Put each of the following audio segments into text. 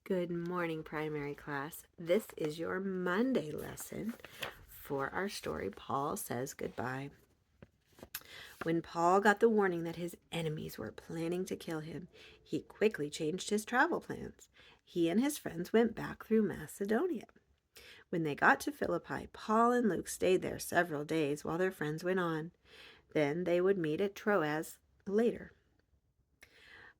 Good morning, primary class. This is your Monday lesson for our story, Paul Says Goodbye. When Paul got the warning that his enemies were planning to kill him, he quickly changed his travel plans. He and his friends went back through Macedonia. When they got to Philippi, Paul and Luke stayed there several days while their friends went on. Then they would meet at Troas later.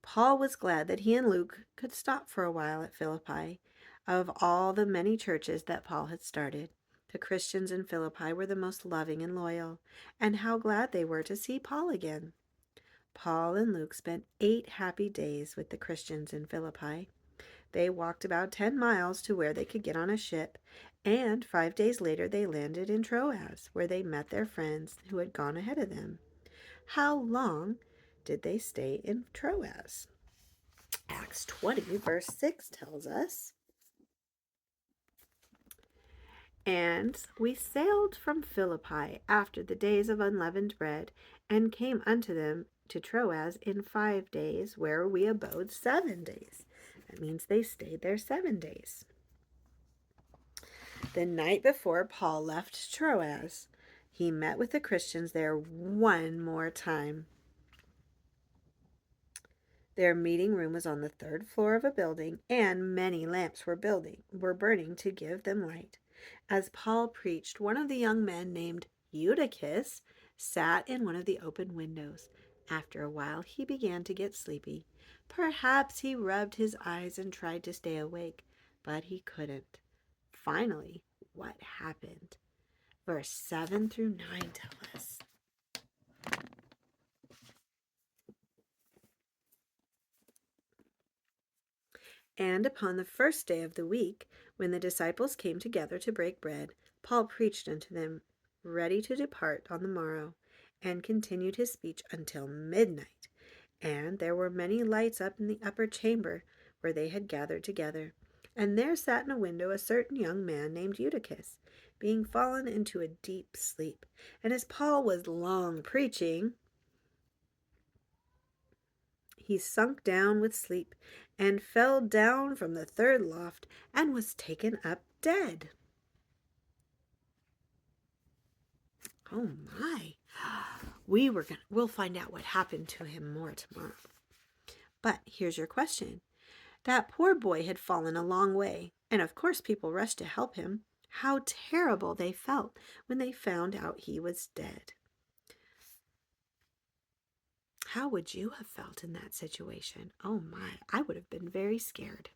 Paul was glad that he and Luke could stop for a while at Philippi. Of all the many churches that Paul had started, the Christians in Philippi were the most loving and loyal, and how glad they were to see Paul again. Paul and Luke spent 8 happy days with the Christians in Philippi. They walked about 10 miles to where they could get on a ship, and 5 days later they landed in Troas, where they met their friends who had gone ahead of them. How long did they stay in Troas? Acts 20, verse 6 tells us, "And we sailed from Philippi after the days of unleavened bread, and came unto them to Troas in 5 days, where we abode 7 days." That means they stayed there 7 days. The night before Paul left Troas, he met with the Christians there one more time. Their meeting room was on the 3rd floor of a building, and many lamps were burning to give them light. As Paul preached, one of the young men named Eutychus sat in one of the open windows. After a while, he began to get sleepy. Perhaps he rubbed his eyes and tried to stay awake, but he couldn't. Finally, what happened? Verse 7 through 9 tell us. And upon the first day of the week, when the disciples came together to break bread, Paul preached unto them, ready to depart on the morrow, and continued his speech until midnight. And there were many lights up in the upper chamber where they had gathered together. And there sat in a window a certain young man named Eutychus, being fallen into a deep sleep. And as Paul was long preaching, he sunk down with sleep, and fell down from the 3rd loft, and was taken up dead. Oh my. We'll find out what happened to him more tomorrow. But here's your question. That poor boy had fallen a long way, and of course people rushed to help him. How terrible they felt when they found out he was dead. How would you have felt in that situation? Oh my, I would have been very scared.